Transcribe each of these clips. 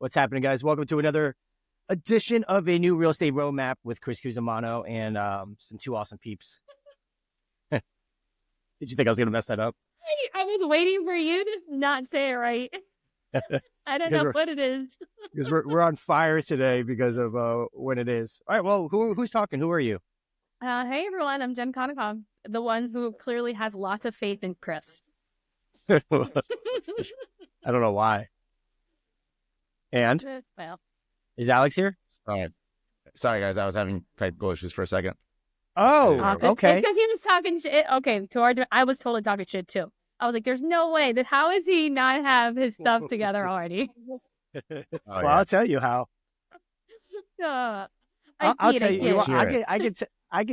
What's happening, guys? Welcome to another edition of a new real estate roadmap with Cusimano and some two awesome peeps. Did you think I was going to mess that up? I was waiting for you to not say it right. I don't know what it is. Because we're on fire today because of when it is. All right, well, who's talking? Who are you? Hey, everyone. I'm Jen Konikoff, the one who clearly has lots of faith in Chris. I don't know why. And well, is Alex here? Sorry, guys. I was having technical issues for a second. Oh, okay. It's because he was talking shit. Okay, I was totally talking shit too. I was like, "There's no way. How is he not have his stuff together already?" I'll tell you how. I'll tell you. I can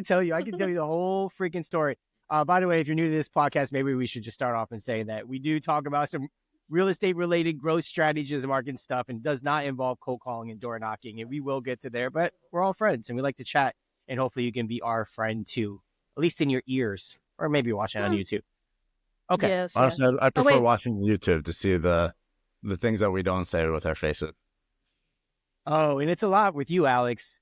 tell you. I can tell you the whole freaking story. By the way, if you're new to this podcast, maybe we should just start off and say that we do talk about some real estate related growth strategies and marketing stuff, and does not involve cold calling and door knocking. And we will get to there, but we're all friends and we like to chat. And hopefully you can be our friend too, at least in your ears, or maybe watching on YouTube. Okay. Yes, honestly, yes. I prefer watching YouTube to see the things that we don't say with our faces. Oh, and it's a lot with you, Alex.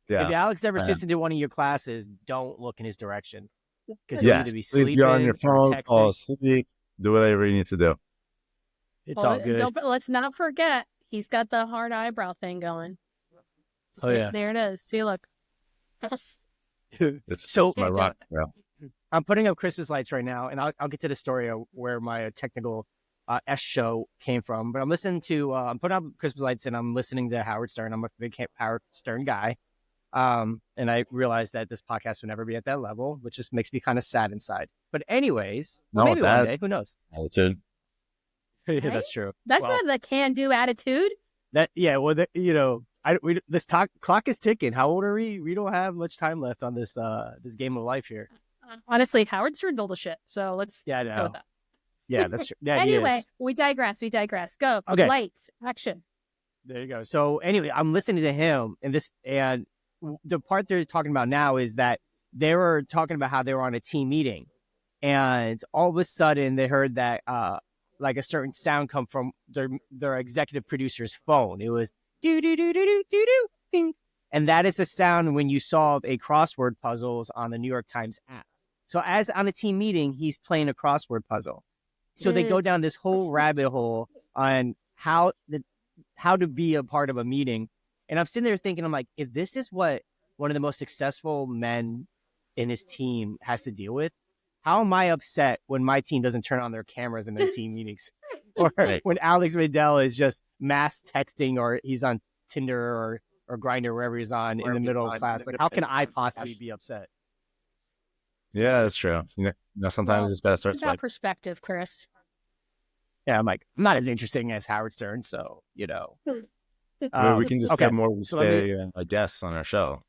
Yeah. If Alex ever sits into one of your classes, don't look in his direction. Because you need to be sleeping. Be on your phone, texting. fall asleep, do whatever you need to do. It's all good. Let's not forget, he's got the hard eyebrow thing going. Oh, yeah. There it is. See, look. It's my rock. Yeah. I'm putting up Christmas lights right now, and I'll get to the story of where my technical S show came from. But I'm listening to, I'm putting up Christmas lights, and I'm listening to Howard Stern. I'm a big Howard Stern guy. And I realized that this podcast will never be at that level, which just makes me kind of sad inside. But anyways, maybe one day, who knows? Attitude. Yeah, that's true. That's not the can-do attitude. This clock is ticking. How old are we? We don't have much time left on this this game of life here. Honestly, Howard Stern told a shit. So let's go with that. Yeah, that's true. Yeah, anyway, we digress. Go. Okay. Lights, action. There you go. So anyway, I'm listening to him, and the part they're talking about now is that they were talking about how they were on a team meeting, and all of a sudden they heard that like a certain sound come from their executive producer's phone. It was do do do do do do do ding, and that is the sound when you solve a crossword puzzles on the New York Times app. So as on a team meeting, he's playing a crossword puzzle. So they go down this whole rabbit hole on how to be a part of a meeting. And I'm sitting there thinking, I'm like, if this is what one of the most successful men in his team has to deal with, how am I upset when my team doesn't turn on their cameras in their team meetings? Or when Alex Mendel is just mass texting, or he's on Tinder or Grindr, wherever he's on, in the middle of class. Like, how can I possibly be upset? Yeah, that's true. Sometimes it's best. It's about perspective, Chris. Yeah, I'm not as interesting as Howard Stern, so we can just get more guests on our show.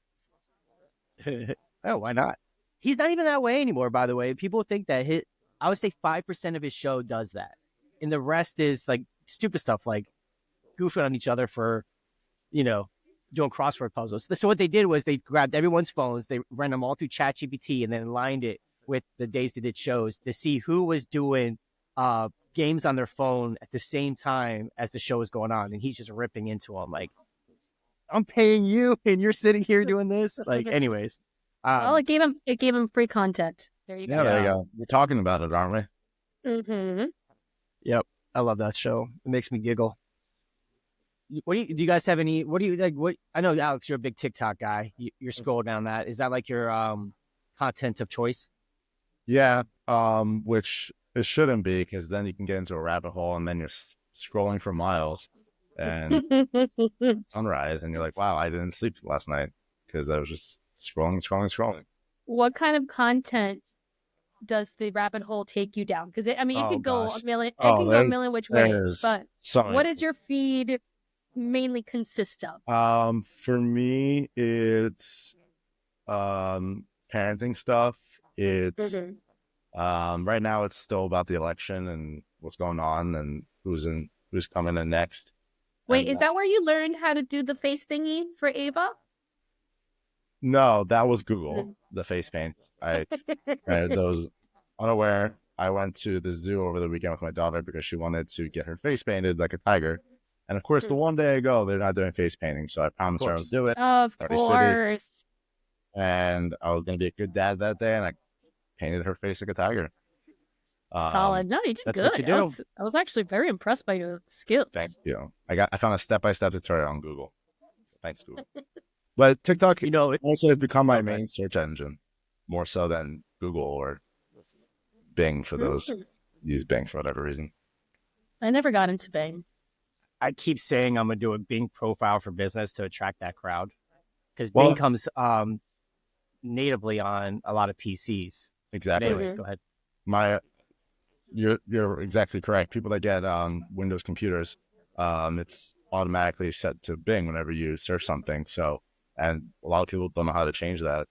Oh, why not? He's not even that way anymore, by the way. People think that I would say 5% of his show does that. And the rest is like stupid stuff, like goofing on each other for, doing crossword puzzles. So what they did was they grabbed everyone's phones, they ran them all through ChatGPT, and then aligned it with the days they did shows to see who was doing games on their phone at the same time as the show was going on. And he's just ripping into them like, I'm paying you and you're sitting here doing this. Like, anyways. Well, it gave him free content. There you go. Yeah, there you go. We're talking about it, aren't we? Mm-hmm. Yep. I love that show. It makes me giggle. Do you guys have any, what do you like? What, I know, Alex, you're a big TikTok guy. You're scrolling down that. Is that like your content of choice? Yeah. Which it shouldn't be, because then you can get into a rabbit hole and then you're scrolling for miles and sunrise. And you're like, wow, I didn't sleep last night because I was just scrolling. What kind of content does the rabbit hole take you down? Because it could go a million. It can go a million which ways. But what does your feed mainly consist of? For me, it's parenting stuff. It's right now it's still about the election and what's going on and who's coming in next. Wait, is that where you learned how to do the face thingy for Ava? No, that was Google, the face paint. I those unaware. I went to the zoo over the weekend with my daughter because she wanted to get her face painted like a tiger. And of course, the one day I go, they're not doing face painting. So I promised her I would do it. Of course. And I was going to be a good dad that day. And I painted her face like a tiger. Solid. No, you did that's good. What you do. I was actually very impressed by your skills. Thank you. I found a step-by-step tutorial on Google. Thanks, Google. But TikTok, also has become my main search engine, more so than Google or Bing for those. Use Bing for whatever reason. I never got into Bing. I keep saying I'm going to do a Bing profile for business to attract that crowd. Because Bing comes natively on a lot of PCs. Exactly. But anyways, go ahead. You're exactly correct. People that get Windows computers, it's automatically set to Bing whenever you search something. So, and a lot of people don't know how to change that.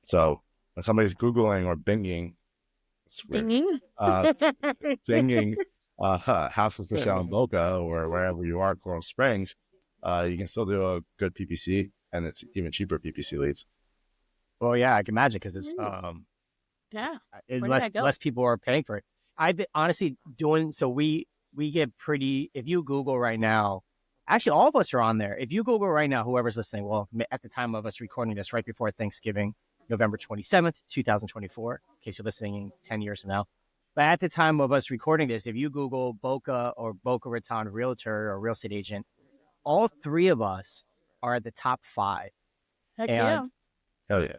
So when somebody's Googling or Binging, Binging houses for sale in Boca or wherever you are, Coral Springs, you can still do a good PPC, and it's even cheaper PPC leads. Well, yeah, I can imagine because it's less people are paying for it. I've been honestly doing so. We get pretty. If you Google right now, actually, all of us are on there. If you Google right now, whoever's listening, well, at the time of us recording this, right before Thanksgiving, November 27th, 2024, in case you're listening in 10 years from now. But at the time of us recording this, if you Google Boca or Boca Raton Realtor or real estate agent, all three of us are at the top 5. Heck yeah. Hell yeah.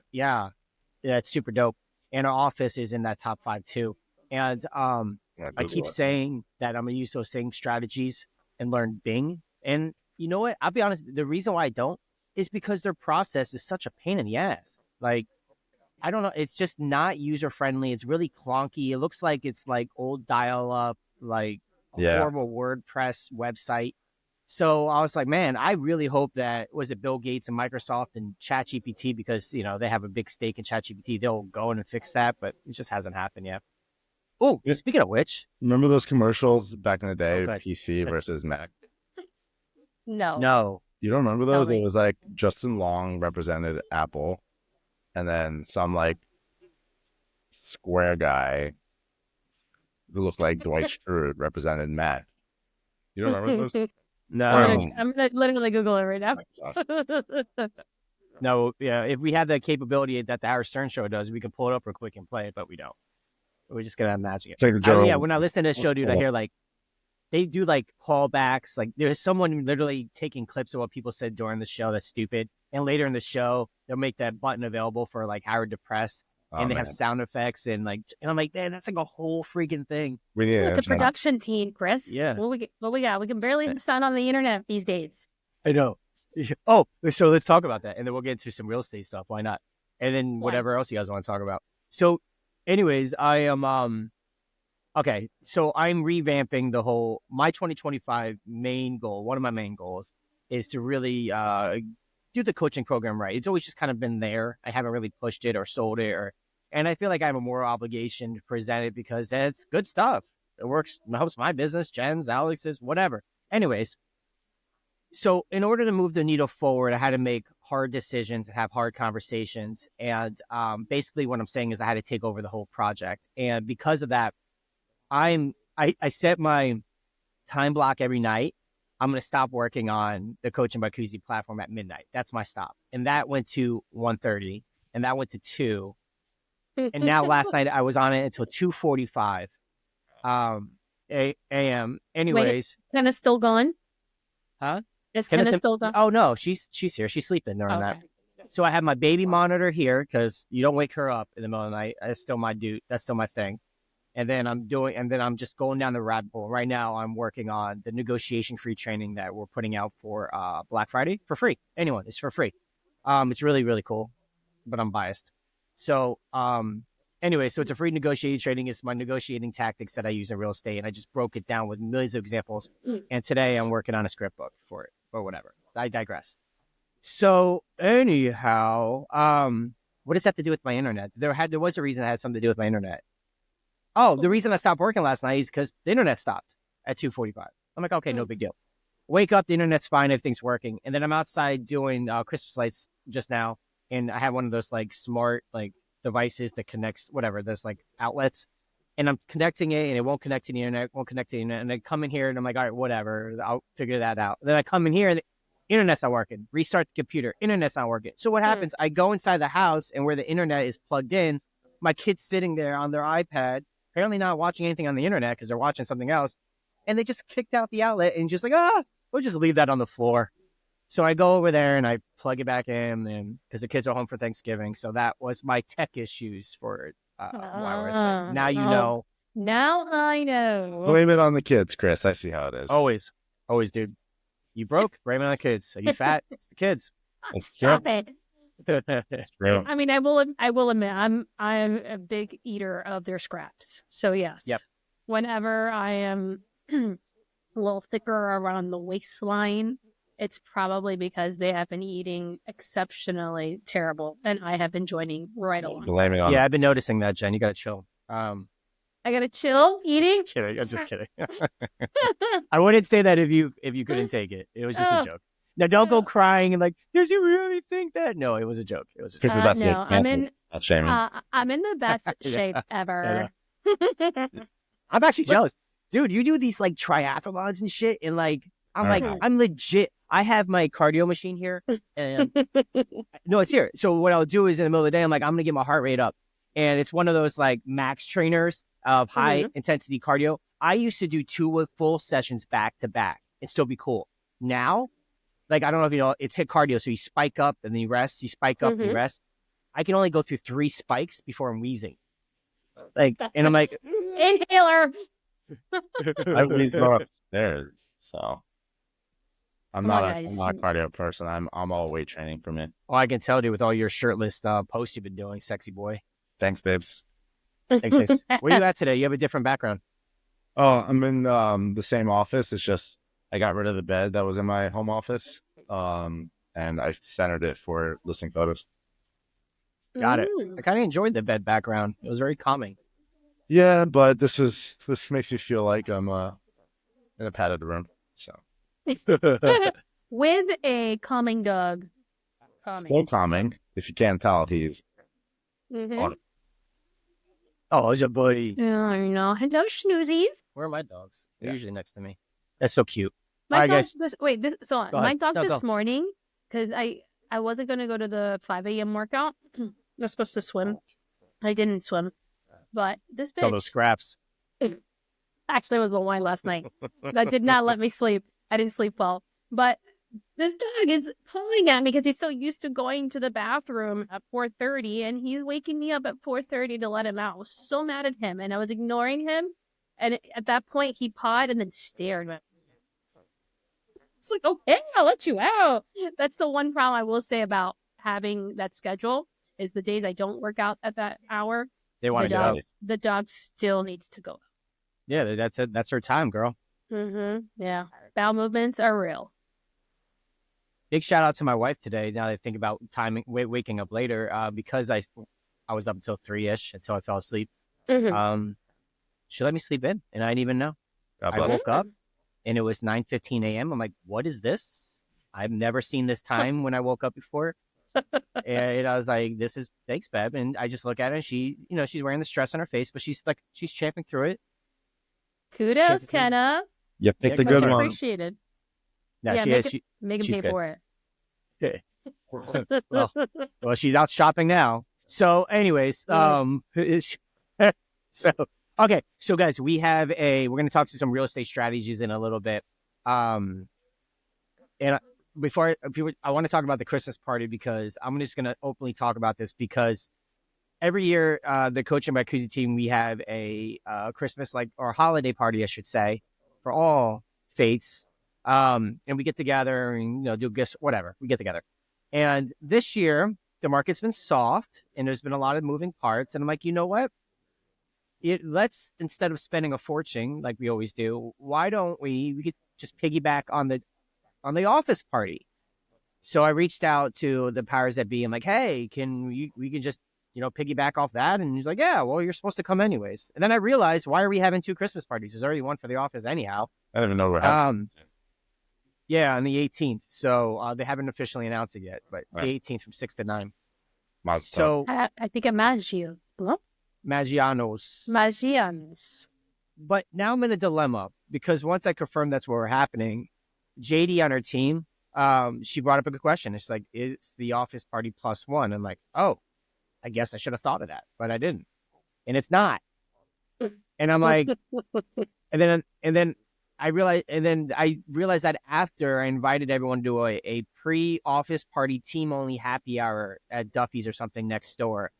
Yeah, it's super dope. And our office is in that top 5 too. And I keep saying that I'm going to use those same strategies and learn Bing. And you know what? I'll be honest. The reason why I don't is because their process is such a pain in the ass. Like, I don't know. It's just not user friendly. It's really clunky. It looks like it's like old dial up, like a horrible WordPress website. So I was like, man, I really hope that was it Bill Gates and Microsoft and ChatGPT, because, you know, they have a big stake in ChatGPT. They'll go in and fix that, but it just hasn't happened yet. Oh, speaking of which. Remember those commercials back in the day, PC versus Mac? No. You don't remember those? It was like Justin Long represented Apple, and then some like square guy who looked like Dwight Schrute represented Mac. You don't remember those? No. I'm literally Google it right now. No, yeah. If we had the capability that the Howard Stern show does, we can pull it up real quick and play it, but we don't. We're just going to imagine it. When I listen to this show, dude, I hear like, they do like callbacks. Like there's someone literally taking clips of what people said during the show that's stupid. And later in the show, they'll make that button available for like Howard Depressed. And they have sound effects and I'm like, man, that's like a whole freaking thing. It's a production team, Chris. Yeah. What we got? We can barely sound on the internet these days. I know. Oh, so let's talk about that. And then we'll get into some real estate stuff. Why not? And then whatever else you guys want to talk about. So anyways, I am, okay. So I'm revamping my 2025 main goal. One of my main goals is to really, do the coaching program right. It's always just kind of been there. I haven't really pushed it or sold it, and I feel like I have a moral obligation to present it because it's good stuff. It works, it helps my business, Jen's, Alex's, whatever. Anyways, so in order to move the needle forward, I had to make hard decisions and have hard conversations. And basically what I'm saying is I had to take over the whole project. And because of that, I set my time block every night. I'm going to stop working on the Coaching by Cusi platform at midnight. That's my stop. And that went to 1:30, and that went to 2. And now last night I was on it until 2:45 a.m. Anyways. Wait, Kenna's still gone? Huh? Is Kenna still gone? Oh, no. She's here. She's sleeping during that. So I have my baby monitor here because you don't wake her up in the middle of the night. That's still my dude. That's still my thing. And then I'm just going down the rabbit hole. Right now, I'm working on the negotiation free training that we're putting out for Black Friday for free. Anyone, it's for free. It's really, really cool, but I'm biased. So anyway, so it's a free negotiating training. It's my negotiating tactics that I use in real estate. And I just broke it down with millions of examples. And today I'm working on a script book for it or whatever. I digress. So anyhow, what does that have to do with my internet? There was a reason it had something to do with my internet. Oh, the reason I stopped working last night is because the internet stopped at 2:45. I'm like, okay, no big deal. Wake up, the internet's fine, everything's working. And then I'm outside doing Christmas lights just now. And I have one of those like smart like devices that connects whatever, there's like outlets. and I'm connecting it, and it won't connect to the internet, and I come in here, and I'm like, all right, whatever, I'll figure that out. Then I come in here, and the internet's not working. Restart the computer, internet's not working. So what happens? I go inside the house, and where the internet is plugged in, my kid's sitting there on their iPad, apparently not watching anything on the internet because they're watching something else, and they just kicked out the outlet and just like, we'll just leave that on the floor. So I go over there and I plug it back in, and because the kids are home for Thanksgiving. So that was my tech issues for why now you know. Now I know. Blame it on the kids, Chris. I see how it is. Always, dude. You broke? Blame it on the kids. Are you fat? It's the kids. Stop it. I mean, I will admit, I'm a big eater of their scraps. So yes. Yep. Whenever I am a little thicker around the waistline, it's probably because they have been eating exceptionally terrible, and I have been joining right along. Blame it on. Yeah, I've been noticing that, Jen. You gotta chill. I gotta chill eating. I'm just kidding. I wouldn't say that if you couldn't take it. It was just a joke. Now don't go crying and like, did you really think that? No, it was a joke. It was a joke. No, I'm in the best shape ever. I'm actually jealous, dude. You do these like triathlons and shit, and like I'm legit. I have my cardio machine here, and no, it's here. So what I'll do is in the middle of the day, I'm like, I'm gonna get my heart rate up, and it's one of those like max trainers of high intensity cardio. I used to do 2 full sessions back to back and still be cool. Now, like I don't know if you know, it's HIIT cardio, so you spike up and then you rest. You spike up and you rest. I can only go through 3 spikes before I'm wheezing. Like, and I'm like, inhaler. I wheeze more upstairs, so. I'm not a cardio person. I'm all weight training for me. Oh, I can tell, dude, with all your shirtless posts you've been doing, sexy boy. Thanks, babes. Thanks, sis. Where are you at today? You have a different background. Oh, I'm in the same office. It's just I got rid of the bed that was in my home office, and I centered it for listing photos. Got it. I kind of enjoyed the bed background. It was very calming. Yeah, but this makes me feel like I'm in a padded room. So. With a calming dog. So calming. If you can't tell, he's oh, he's a buddy. Yeah, I know. Hello, Snoozies. Where are my dogs? They're usually next to me. That's so cute. My dog this morning, because I wasn't going to go to the 5 a.m. workout. I was supposed to swim. I didn't swim. But this bitch... It's all those scraps. Actually, it was the wine last night. That did not let me sleep. I didn't sleep well. But this dog is pulling at me because he's so used to going to the bathroom at 4:30, and he's waking me up at 4:30 to let him out. I was so mad at him, and I was ignoring him. And at that point, he pawed and then stared at me. It's like, okay, I'll let you out. That's the one problem I will say about having that schedule is the days I don't work out at that hour. They want to get out. The dog still needs to go. Yeah, that's it. That's her time, girl. Yeah. Bowel movements are real. Big shout out to my wife today. Now that I think about timing, waking up later, because I was up until 3-ish until I fell asleep. She let me sleep in, and I didn't even know. I woke up, and it was 9:15 a.m. I'm like, what is this? I've never seen this time when I woke up before. And I was like, this is thanks, babe. And I just look at her, and she, she's wearing the stress on her face, but she's champing through it. Kudos, Kenna. You picked a good one. Appreciated. No, make him pay for it. Well, she's out shopping now. So, anyways, okay. So, guys, we're going to talk to some real estate strategies in a little bit. And I want to talk about the Christmas party because I'm just going to openly talk about this because every year, the Coaching by Cusi team, we have a Christmas or holiday party, I should say, for all faiths. And we get together and, do gifts, whatever. We get together. And this year, the market's been soft and there's been a lot of moving parts. And I'm like, you know what? Let's, instead of spending a fortune like we always do, why don't we could just piggyback on the office party. So I reached out to the powers that be. I'm like, hey, we can just, piggyback off that. And he's like, yeah, well, you're supposed to come anyways. And then I realized, why are we having 2 Christmas parties? There's already one for the office anyhow. I don't even know what happened. Yeah, on the 18th. So they haven't officially announced it yet, but it's the 18th from 6 to 9. So I think it matched you. Hello? Maggiano's. But now I'm in a dilemma because once I confirmed that's what were happening, JD on her team, she brought up a good question. It's like, is the office party +1? I'm like, oh, I guess I should have thought of that, but I didn't. And it's not. And I'm like, and then I realized that after I invited everyone to a pre-office party team-only happy hour at Duffy's or something next door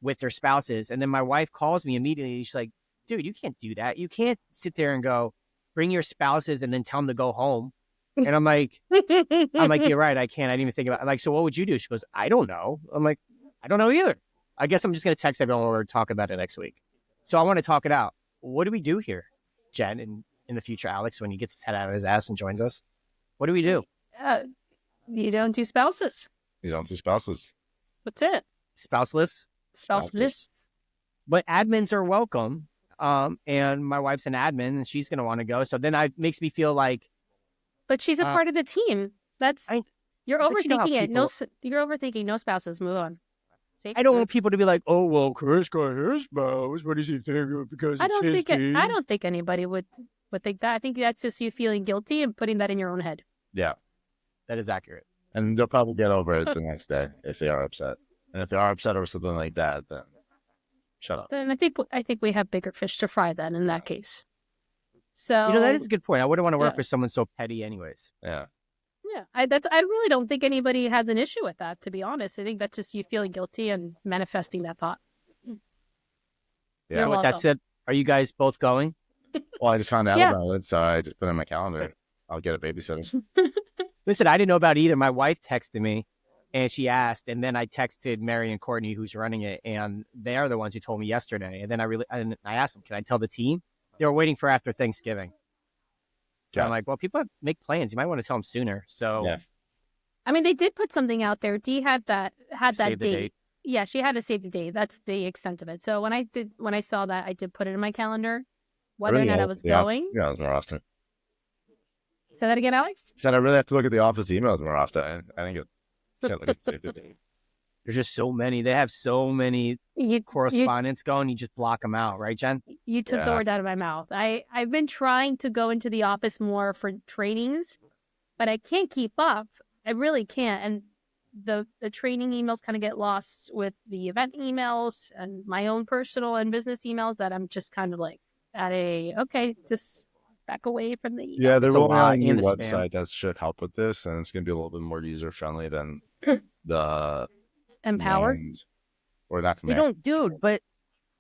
with their spouses. And then my wife calls me immediately. She's like, dude, you can't do that. You can't sit there and go, bring your spouses and then tell them to go home. And I'm like, you're right. I can't. I didn't even think about it. I'm like, so what would you do? She goes, I don't know. I'm like, I don't know either. I guess I'm just going to text everyone or talk about it next week. So I want to talk it out. What do we do here, Jen, and in the future, Alex, when he gets his head out of his ass and joins us? What do we do? You don't do spouses. What's it? Spouseless. But admins are welcome. And my wife's an admin and she's going to want to go. So then it makes me feel like. But she's a part of the team. You're overthinking it. You're overthinking. No spouses. Move on. I don't want people to be like, oh, well, Chris got his spouse. What does he think? Because I don't think anybody would think that. I think that's just you feeling guilty and putting that in your own head. Yeah. That is accurate. And they'll probably get over it the next day if they are upset. And if they are upset over something like that, then shut up. Then I think we have bigger fish to fry then in that case. So that is a good point. I wouldn't want to work with someone so petty anyways. Yeah. Yeah, I really don't think anybody has an issue with that, to be honest. I think that's just you feeling guilty and manifesting that thought. Yeah. So with that said, are you guys both going? Well, I just found out about it, so I just put it in my calendar. I'll get a babysitter. Listen, I didn't know about it either. My wife texted me, and she asked, and then I texted Mary and Courtney, who's running it, and they are the ones who told me yesterday. And then I asked them, can I tell the team? They were waiting for after Thanksgiving. So I'm like, well, people make plans. You might want to tell them sooner. So, I mean, they did put something out there. Dee had that date. Yeah, she had to save the date. That's the extent of it. So when I saw that, I did put it in my calendar, whether or not I was going. Yeah, more often. Say that again, Alex? I said I really have to look at the office emails more often. I think can't look at save the date. There's just so many. They have so many correspondence going. You just block them out, right, Jen? You took the word out of my mouth. I've been trying to go into the office more for trainings, but I can't keep up. I really can't. And the training emails kind of get lost with the event emails and my own personal and business emails that I'm just kind of like just back away from the email. Yeah, there's a new website that should help with this, and it's going to be a little bit more user-friendly than the... Empower? Or not command. But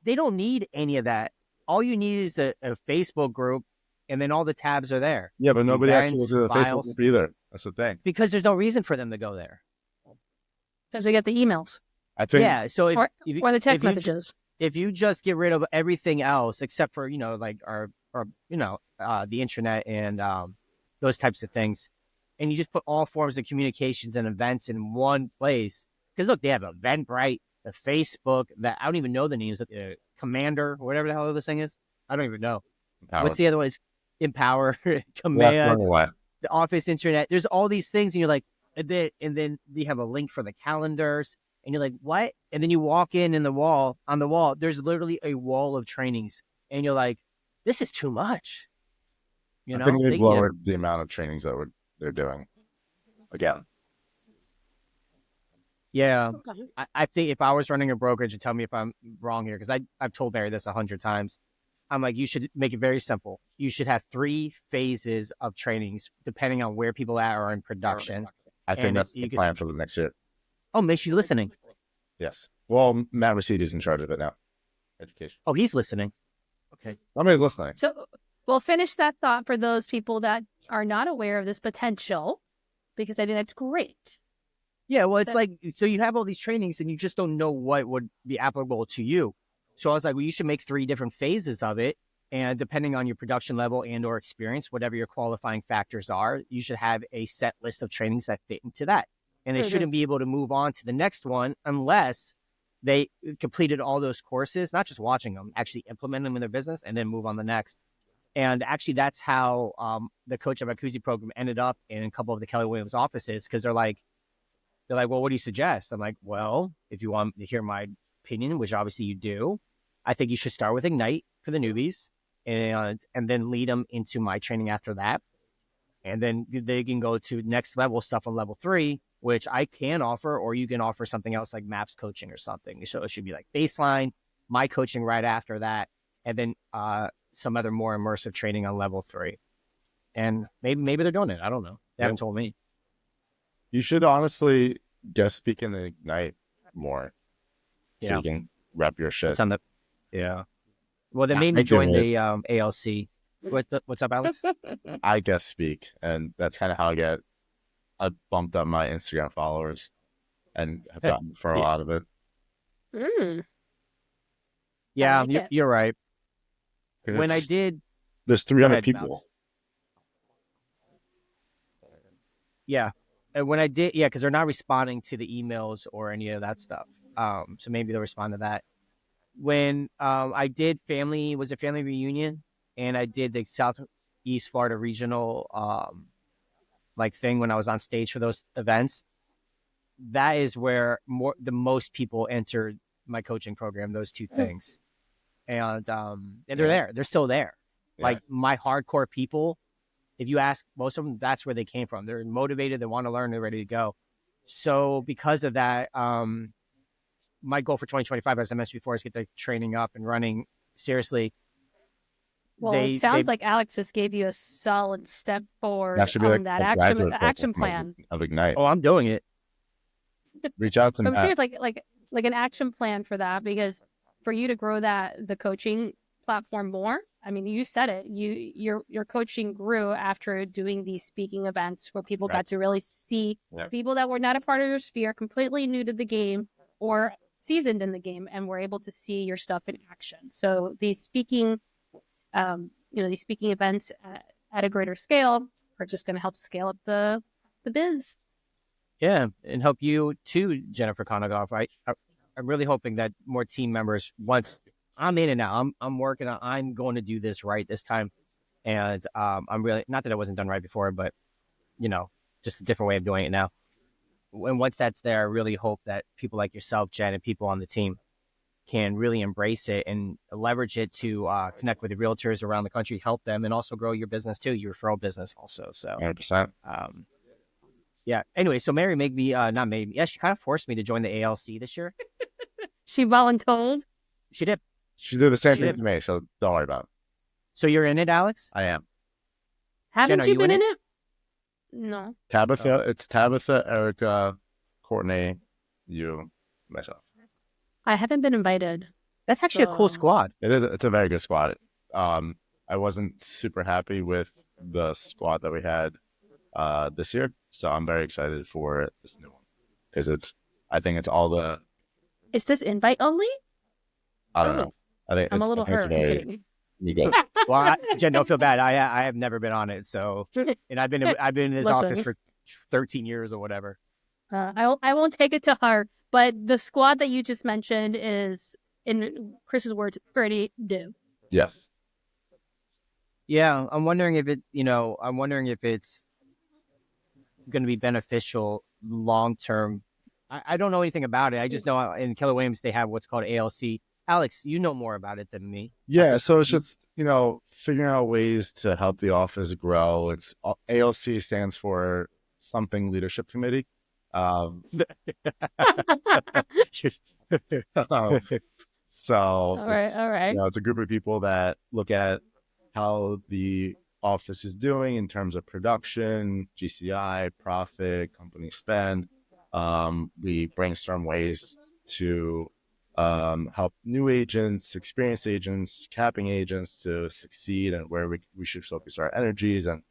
they don't need any of that. All you need is a Facebook group, and then all the tabs are there. Yeah, but nobody actually will do the Facebook group either. That's the thing. Because there's no reason for them to go there. Because they get the emails. I think. Yeah, so or the text messages. If you just get rid of everything else except for like our the internet and those types of things, and you just put all forms of communications and events in one place. Because look, they have Eventbrite, the Facebook, that I don't even know the names of the Commander, whatever the hell this thing is. I don't even know. Empower. What's the other one? Is Empower, Command, the Office Internet. There's all these things, and you're like, and then you have a link for the calendars, and you're like, what? And then you walk on the wall, there's literally a wall of trainings, and you're like, this is too much. I think they've lowered the amount of trainings that they're doing. Again. Yeah, I think if I was running a brokerage, and tell me if I'm wrong here, because I've told Barry this 100 times. I'm like, you should make it very simple. You should have 3 phases of trainings, depending on where people are in production. I think that's the plan for the next year. Oh, make sure you're listening. Yes. Well, Matt Raciti is in charge of it now. Education. Oh, he's listening. Okay. Somebody's listening. So we'll finish that thought for those people that are not aware of this potential, because I think that's great. Yeah, well, it's so you have all these trainings and you just don't know what would be applicable to you. So I was like, well, you should make 3 different phases of it. And depending on your production level and or experience, whatever your qualifying factors are, you should have a set list of trainings that fit into that. And they shouldn't be able to move on to the next one unless they completed all those courses, not just watching them, actually implement them in their business and then move on the next. And actually, that's how the Coach of a Cusi program ended up in a couple of the Keller Williams offices, because they're like, well, what do you suggest? I'm like, well, if you want to hear my opinion, which obviously you do, I think you should start with Ignite for the newbies and then lead them into my training after that. And then they can go to next level stuff on level 3, which I can offer, or you can offer something else like MAPS coaching or something. So it should be like baseline, my coaching right after that, and then some other more immersive training on level 3. And maybe they're doing it. I don't know. They haven't told me. You should honestly guest speak in the Ignite more. So you can rep your shit. Well, they made me join the ALC. What's up, Alex? I guest speak, and that's kind of how I bumped up my Instagram followers and have gotten for a lot of it. Yeah, you're right. When I did, there's 300 people. Yeah. And when I did, because they're not responding to the emails or any of that stuff. So maybe they'll respond to that. When I did family reunion, and I did the Southeast Florida regional thing when I was on stage for those events, that is where the most people entered my coaching program, those two things. And they're there. They're still there. Yeah. Like my hardcore people, if you ask most of them, that's where they came from. They're motivated. They want to learn. They're ready to go. So because of that, my goal for 2025, as I mentioned before, is get the training up and running seriously. Well, it sounds like Alex just gave you a solid step forward on that action plan of Ignite. Oh, I'm doing it. Reach out to me. I'm serious, like an action plan for that, because for you to grow the coaching platform more, I mean, you said it. Your coaching grew after doing these speaking events where people got to really see people that were not a part of your sphere, completely new to the game or seasoned in the game, and were able to see your stuff in action. So these speaking events at a greater scale are just going to help scale up the biz. Yeah, and help you too, Jennifer Konikoff. I'm really hoping that more team members, once I'm in and out, I'm working on, I'm going to do this right this time. And I'm really, not that it wasn't done right before, but, just a different way of doing it now. And once that's there, I really hope that people like yourself, Jen, and people on the team can really embrace it and leverage it to connect with the realtors around the country, help them, and also grow your business too, your referral business also. So 100%. Yeah. Anyway, so Mary she kind of forced me to join the ALC this year. She voluntold? She did. She did the same thing to me, so don't worry about it. So you're in it, Alex? I am. Haven't Jen, you been in it? No. It's Tabitha, Erica, Courtney, you, myself. I haven't been invited. That's actually a cool squad. It is. It's a very good squad. I wasn't super happy with the squad that we had this year, so I'm very excited for this new one because I think it's all the. Is this invite only? I don't know. I'm a little hurt. You go. Well, Jen, don't feel bad. I have never been on it, so and I've been in this office for 13 years or whatever. I won't take it to heart, but the squad that you just mentioned is, in Chris's words, pretty new. Yes. Yeah, I'm wondering if it's going to be beneficial long term. I don't know anything about it. I just know in Keller Williams they have what's called ALC. Alex, you know more about it than me. Yeah, so it's just figuring out ways to help the office grow. It's ALC stands for something leadership committee. So all right. It's a group of people that look at how the office is doing in terms of production, GCI, profit, company spend. We brainstorm ways to help new agents, experienced agents, capping agents to succeed, and where we should focus our energies and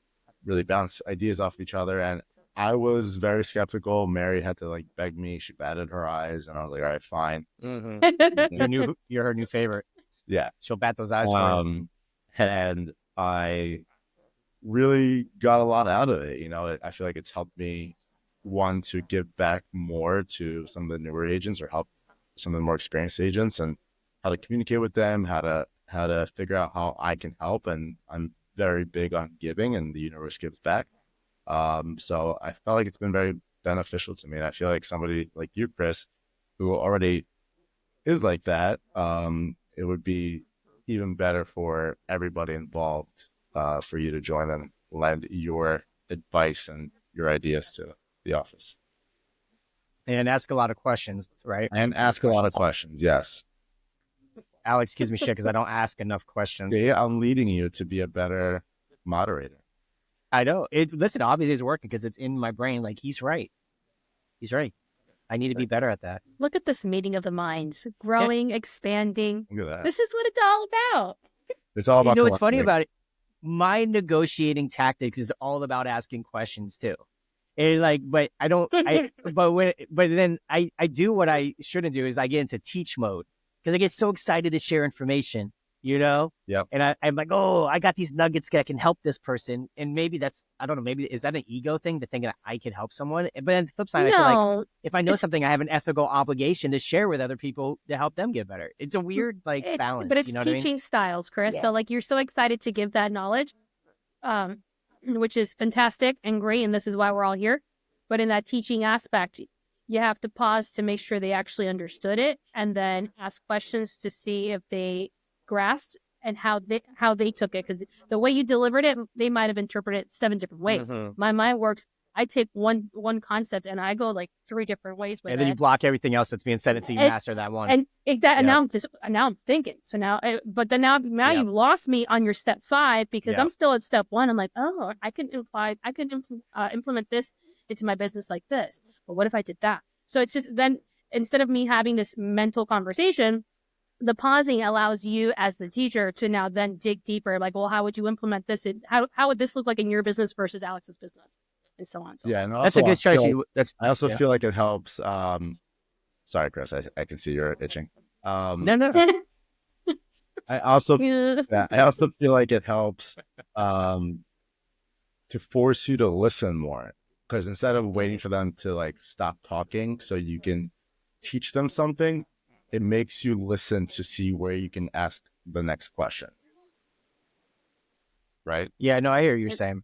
really bounce ideas off each other. And I was very skeptical. Mary had to beg me. She batted her eyes, and I was like, all right, fine. Mm-hmm. You're her new favorite. Yeah. She'll bat those eyes for you. And I really got a lot out of it. I feel like it's helped me, one, to give back more to some of the newer agents or help some of the more experienced agents, and how to communicate with them, how to figure out how I can help. And I'm very big on giving, and the universe gives back. So I felt like it's been very beneficial to me. And I feel like somebody like you, Chris, who already is like that, it would be even better for everybody involved for you to join and lend your advice and your ideas to the office. And ask a lot of questions, right? And ask a lot of questions, yes. Alex gives me shit because I don't ask enough questions. Yeah, I'm leading you to be a better moderator. I know. Listen, obviously it's working because it's in my brain. Like, he's right. He's right. I need to be better at that. Look at this meeting of the minds, growing, expanding. Look at that. This is what it's all about. It's all about. You know what's funny about it? My negotiating tactics is all about asking questions too. And like, but I don't. But then I do what I shouldn't do is I get into teach mode because I get so excited to share information. You know? Yep. And I'm like, oh, I got these nuggets that can help this person. And maybe that's, I don't know, maybe is that an ego thing to think that I could help someone? But on the flip side, I feel like if I know something, I have an ethical obligation to share with other people to help them get better. It's a weird balance. But it's you know teaching what I mean? styles, Chris. Yeah. So like you're so excited to give that knowledge, which is fantastic and great. And this is why we're all here. But in that teaching aspect, you have to pause to make sure they actually understood it and then ask questions to see if they grasped and how they took it, because the way you delivered it, they might have interpreted it 7 different ways. My mind works. I take one concept and I go like 3 different ways with it. And then you block everything else that's being said until you master that one. And now I'm thinking. So now, but then now you've lost me on your step 5 because I'm still at step 1. I'm like, oh, I can implement this into my business like this. But what if I did that? So it's just then instead of me having this mental conversation, the pausing allows you as the teacher to now then dig deeper. Like, well, how would you implement this? How would this look like in your business versus Alex's business? And so on. Yeah, and that's a good strategy. I also feel like it helps. Sorry, Chris, I can see you're itching. No. I also feel like it helps to force you to listen more, because instead of waiting for them to like stop talking so you can teach them something, it makes you listen to see where you can ask the next question. Right? Yeah, no, I hear what you're saying.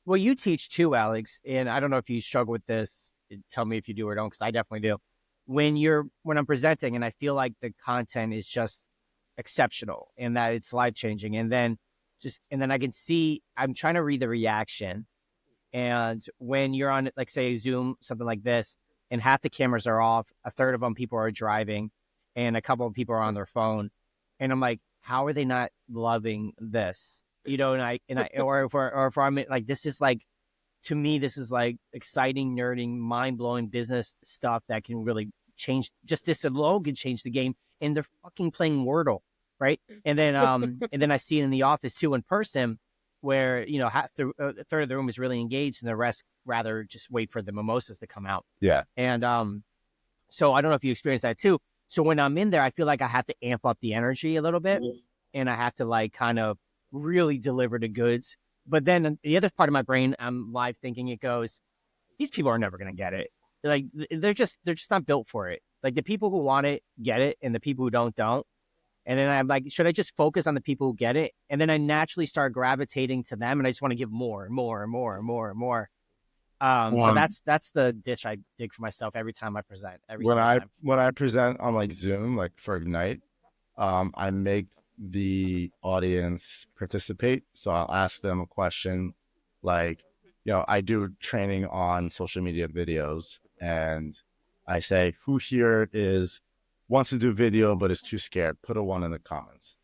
Well, you teach too, Alex, and I don't know if you struggle with this. Tell me if you do or don't, because I definitely do. When I'm presenting and I feel like the content is just exceptional and that it's life-changing, and then I can see I'm trying to read the reaction. And when you're on, like, say, Zoom, something like this, and half the cameras are off, a third of them people are driving, and a couple of people are on their phone, and I'm like, how are they not loving this? You know, if I'm like, this is like, to me, this is like exciting, nerding, mind-blowing business stuff that can really change. Just this alone could change the game, and they're fucking playing Wordle, right? And then I see it in the office too, in person, where, you know, a third of the room is really engaged and the rest rather just wait for the mimosas to come out. Yeah. And so I don't know if you experience that too. So when I'm in there, I feel like I have to amp up the energy a little bit, and I have to like kind of really deliver the goods. But then the other part of my brain, I'm live thinking, it goes, these people are never going to get it. Like, they're just not built for it. Like, the people who want it get it, and the people who don't. And then I'm like, should I just focus on the people who get it? And then I naturally start gravitating to them, and I just want to give more and more and more and more and more. So that's the ditch I dig for myself every time I present. When I present on like Zoom, like for Ignite, I make the audience participate. So I'll ask them a question like, you know, I do training on social media videos, and I say, who here wants to do video but is too scared? Put a 1 in the comments.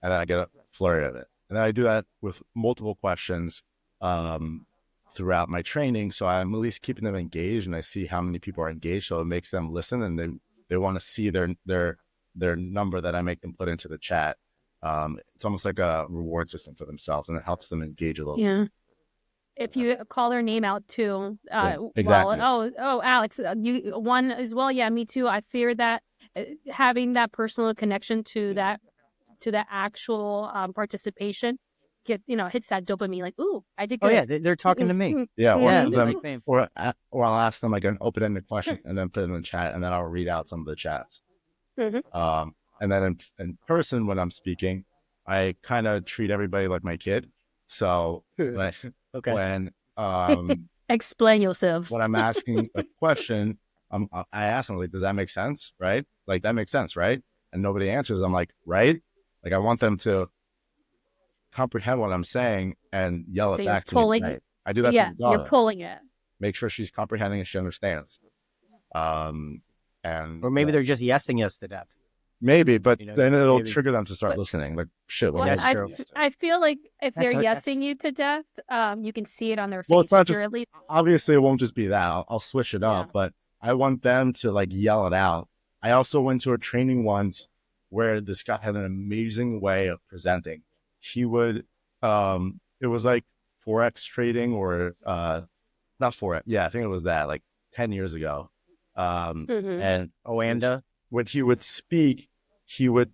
And then I get a flurry of it. And then I do that with multiple questions throughout my training. So I'm at least keeping them engaged, and I see how many people are engaged. So it makes them listen, and they want to see their number that I make them put into the chat. It's almost like a reward system for themselves, and it helps them engage a little bit. If you call their name out too, exactly. Alex, you one as well. Yeah, me too. I fear that having that personal connection to that actual participation hits that dopamine. Like, ooh, I did good. Oh yeah, they're talking to me. Yeah, or I'll ask them like an open-ended question and then put it in the chat, and then I'll read out some of the chats. And then in person, when I'm speaking, I kind of treat everybody like my kid. So when explain yourself. When I'm asking a question, I ask them, like, does that make sense? Right? Like, that makes sense, right? and nobody answers, I'm like, right? Like I want them to comprehend what I'm saying and yell it back to me. Right? I do that. Yeah, you're pulling it. Make sure she's comprehending and she understands. Or maybe they're just yesing us to death. Maybe, but then it'll trigger them to start listening. Like, shit. Well, I feel like if they're yesing you to death, you can see it on their face. Well, it's not just, obviously, it won't just be that. I'll switch it up, but I want them to like yell it out. I also went to a training once where this guy had an amazing way of presenting. He would, it was like Forex trading or not Forex. Yeah, I think it was that like 10 years ago. And Oanda, when he would speak, he would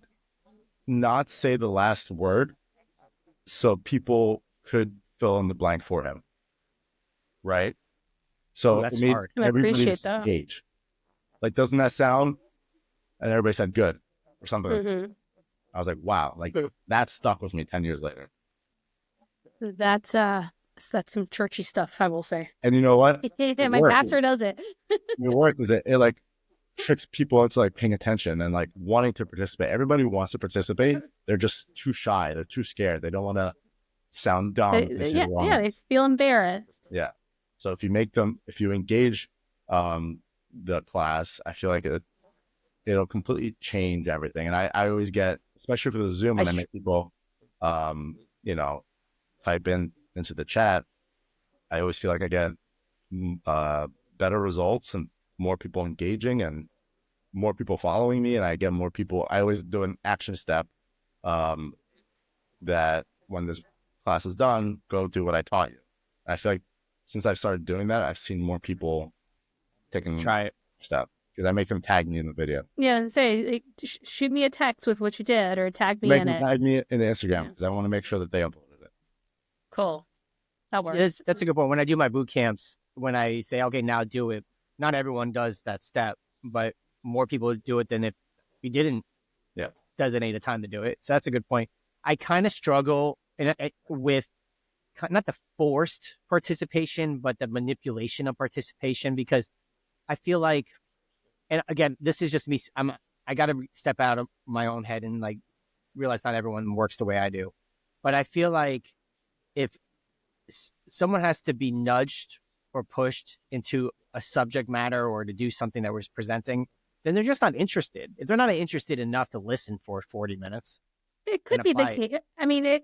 not say the last word so people could fill in the blank for him. Right? So that's hard. Everybody engage. Like, doesn't that sound? And everybody said good or something. I was like, wow, like that stuck with me 10 years later. That's some churchy stuff, I will say. And you know what? My pastor does it. It worked because it like tricks people into like paying attention and like wanting to participate. Everybody wants to participate. They're just too shy. They're too scared. They don't want to sound dumb. They feel embarrassed. Yeah. So if you engage the class, I feel like it'll completely change everything. And I always get, especially for the Zoom, when I make people, type into the chat, I always feel like I get better results and more people engaging and more people following me. And I get more people. I always do an action step that when this class is done, go do what I taught you. And I feel like since I've started doing that, I've seen more people try it step. Because I make them tag me in the video. Yeah, and say, shoot me a text with what you did, or tag me in it. Tag me in the Instagram, because I want to make sure that they uploaded it. Cool. That works. Yeah, that's a good point. When I do my boot camps, when I say, okay, now do it, not everyone does that step, but more people do it than if we didn't designate a time to do it. So that's a good point. I kind of struggle with not the forced participation, but the manipulation of participation, because I feel like, and again, this is just me. I got to step out of my own head and like realize not everyone works the way I do. But I feel like if someone has to be nudged or pushed into a subject matter or to do something that we're presenting, then they're just not interested. If they're not interested enough to listen for 40 minutes. It could be the case. I mean,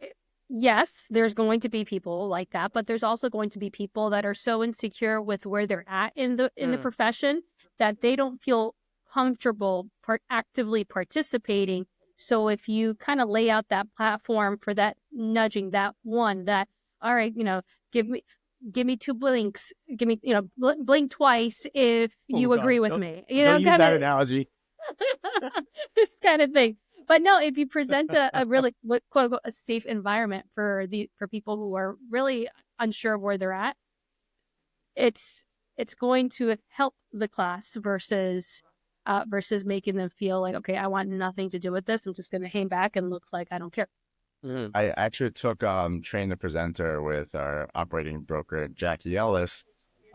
yes, there's going to be people like that, but there's also going to be people that are so insecure with where they're at in the profession that they don't feel comfortable actively participating. So if you kind of lay out that platform for that nudging, that all right, give me 2 blinks, give me, blink twice if you agree with me. Don't use that analogy. This kind of thing. But no, if you present a really quote unquote a safe environment for people who are really unsure of where they're at, it's going to help the class versus making them feel like, okay, I want nothing to do with this. I'm just going to hang back and look like I don't care. Mm-hmm. I actually took train the presenter with our operating broker, Jackie Ellis.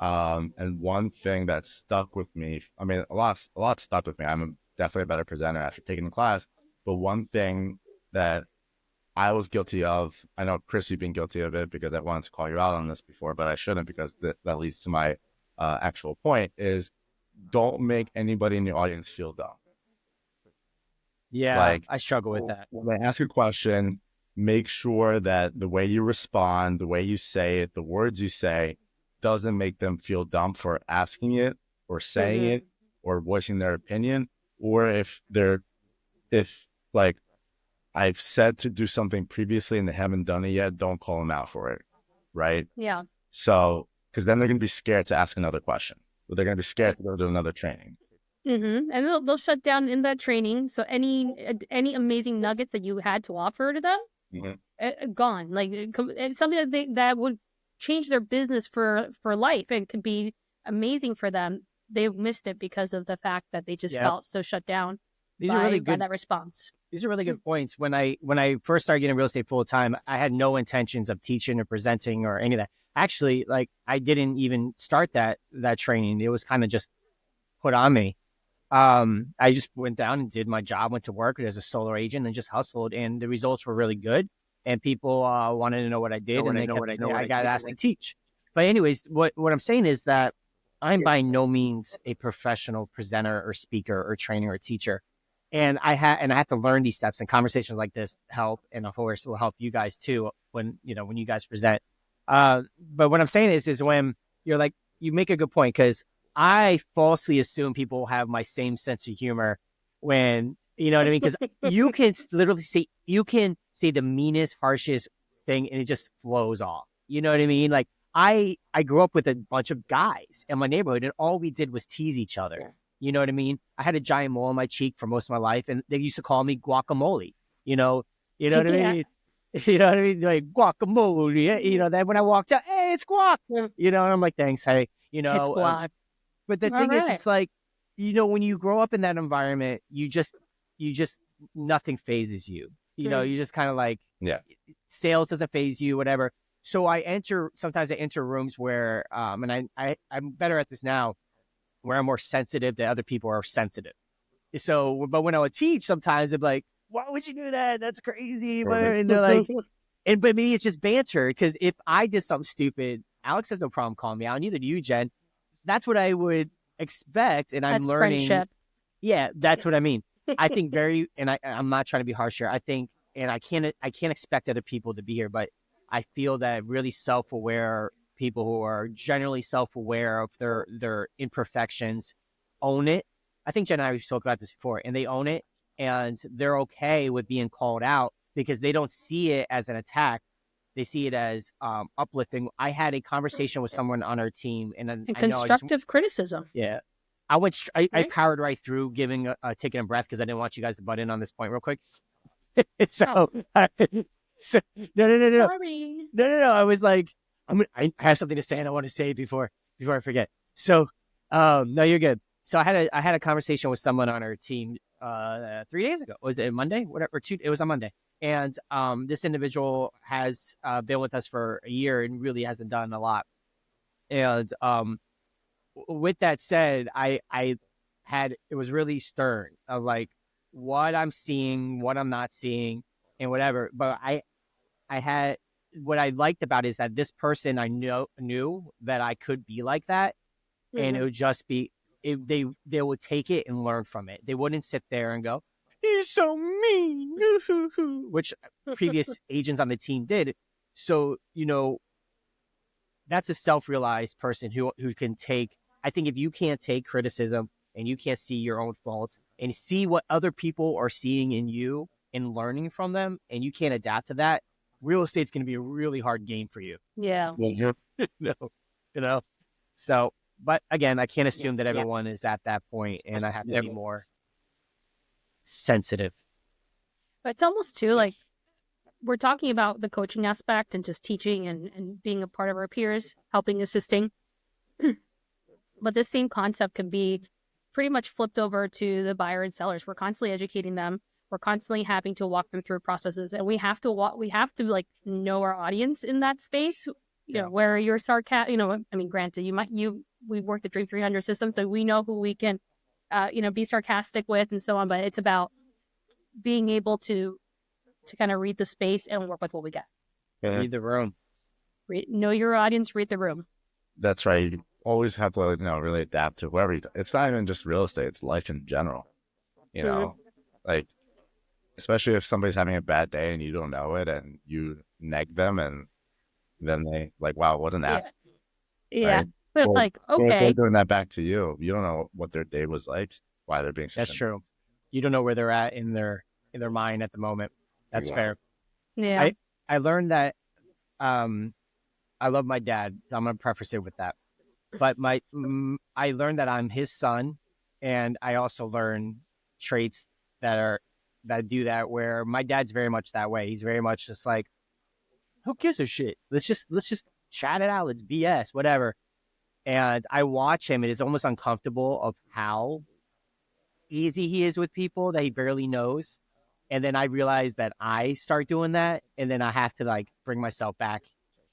And one thing that stuck with me, I mean, a lot stuck with me. I'm definitely a better presenter after taking the class. But one thing that I was guilty of, I know, Chris, you've been guilty of it because I wanted to call you out on this before, but I shouldn't, because that leads to my actual point, is don't make anybody in the audience feel dumb. Yeah, like, I struggle with that. When they ask a question, make sure that the way you respond, the way you say it, the words you say, doesn't make them feel dumb for asking it or saying it or voicing their opinion. Or if like I've said to do something previously and they haven't done it yet, don't call them out for it. Right? Yeah. So, because then they're going to be scared to ask another question, or they're going to be scared to go to another training. And they'll shut down in that training. So any amazing nuggets that you had to offer to them, gone. Like, it's something that would change their business for life and could be amazing for them. They've missed it because of the fact that they just felt so shut down. These are really good. By that response. These are really good points. When I first started getting real estate full time, I had no intentions of teaching or presenting or any of that. Actually, like, I didn't even start that training. It was kind of just put on me. I just went down and did my job, went to work as a solar agent and just hustled. And the results were really good. And people wanted to know what I did. I got asked to teach. But anyways, what I'm saying is that I'm by no means a professional presenter or speaker or trainer or teacher. And I have to learn these steps, and conversations like this help. And of course will help you guys too when you guys present. But what I'm saying is when you're like, you make a good point, because I falsely assume people have my same sense of humor when, you know what I mean? Because you can literally say the meanest, harshest thing and it just flows off. You know what I mean? Like I grew up with a bunch of guys in my neighborhood and all we did was tease each other. Yeah. You know what I mean? I had a giant mole on my cheek for most of my life and they used to call me guacamole, you know what I mean? You know what I mean? Like guacamole, you know, that when I walked out, hey, it's guac, you know, and I'm like, thanks. Hey, you know, it's guac. But the thing is, it's like, you know, when you grow up in that environment, you just nothing phases you. You know, you just kind of like, sales doesn't phase you, whatever. So sometimes I enter rooms where, and I'm better at this now, where I'm more sensitive than other people are sensitive. So, but when I would teach, sometimes I'm like, why would you do that? That's crazy. And they're like, but maybe it's just banter. Because if I did something stupid, Alex has no problem calling me out. Neither do you, Jen. That's what I would expect, and I'm learning. Friendship. Yeah, that's what I mean. I think I'm not trying to be harsh here. I think, and I can't expect other people to be here, but I feel that really self-aware people who are generally self-aware of their imperfections own it. I think Jen and I spoke about this before, and they own it, and they're okay with being called out because they don't see it as an attack. They see it as uplifting. I had a conversation with someone on our team, and constructive criticism. Yeah, I powered right through giving a taking a breath because I didn't want you guys to butt in on this point real quick. No. Sorry. No. I was like, I have something to say, and I want to say it before I forget. So, no, you're good. So I had a conversation with someone on our team 3 days ago. Was it Monday? Whatever. It was on Monday. And this individual has been with us for a year and really hasn't done a lot. And with that said, it was really stern of like what I'm seeing, what I'm not seeing, and whatever. But what I liked about it is that this person I knew that I could be like that, and it would just be they would take it and learn from it. They wouldn't sit there and go, he's so mean, which previous agents on the team did. So, you know, that's a self-realized person who can take, I think if you can't take criticism and you can't see your own faults and see what other people are seeing in you and learning from them, and you can't adapt to that, real estate's going to be a really hard game for you. Yeah. So, but again, I can't assume that everyone is at that point, and I have to be more sensitive. But it's almost too like we're talking about the coaching aspect and just teaching and being a part of our peers, helping, assisting. But this same concept can be pretty much flipped over to the buyer and sellers. We're constantly educating them. We're constantly having to walk them through processes, and we have to like know our audience in that space. You know, where you're sarcastic. You know, I mean, granted, we've worked the Dream 300 system, so we know who we can be sarcastic with and so on, but it's about being able to kind of read the space and work with what we get. Read the room. Know your audience, read the room. That's right. You always have to, really adapt to whoever it's not even just real estate, it's life in general. You know, like, especially if somebody's having a bad day and you don't know it and you neg them and then they like, wow, what an ass. Yeah. Right? But okay. If they're doing that back to you, you don't know what their day was like, why they're being such That's true. You don't know where they're at in their mind at the moment. That's fair. Yeah. I learned that I love my dad. So I'm going to preface it with that. But I learned that I'm his son, and I also learned traits that do that, where my dad's very much that way. He's very much just like, who gives a shit? Let's just chat it out. Let's BS, whatever. And I watch him, and it's almost uncomfortable of how easy he is with people that he barely knows. And then I realize that I start doing that, and then I have to like bring myself back.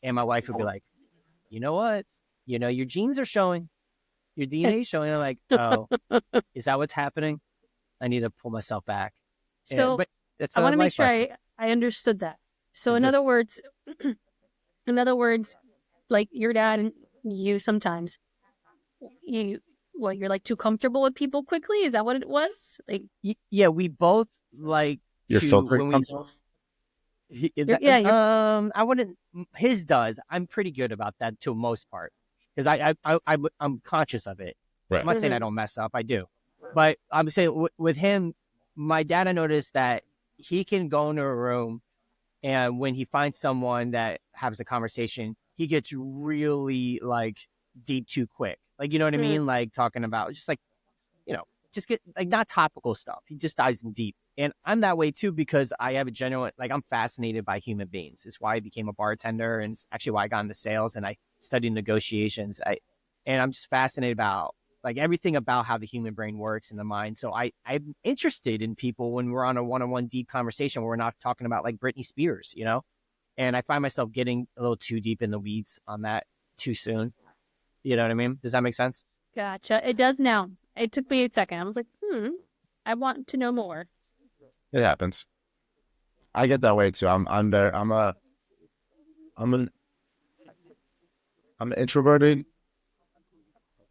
And my wife would be like, you know what? You know, your genes are showing. your DNA is showing. I'm like, oh, is that what's happening? I need to pull myself back. So but that's I want to make sure I understood that. So in other words, like your dad and you sometimes, you're like too comfortable with people quickly? Is that what it was? Like, yeah, we both like your filter comes off. I wouldn't. His does. I'm pretty good about that to most part because I'm conscious of it. Right. I'm not saying I don't mess up. I do, but I'm saying with him, my dad, I noticed that he can go into a room, and when he finds someone that has a conversation, he gets really like deep too quick. Like, you know what I mean? Like talking about just like, just get like not topical stuff. He just dives in deep. And I'm that way too, because I have a genuine, like I'm fascinated by human beings. It's why I became a bartender, and it's actually why I got into sales and I studied negotiations. And I'm just fascinated about like everything about how the human brain works in the mind. So I'm interested in people when we're on a one-on-one deep conversation where we're not talking about like Britney Spears, and I find myself getting a little too deep in the weeds on that too soon. You know what I mean? Does that make sense? Gotcha. It does now. It took me a second. I was like, I want to know more. It happens. I get that way too. I'm there. I'm introverted,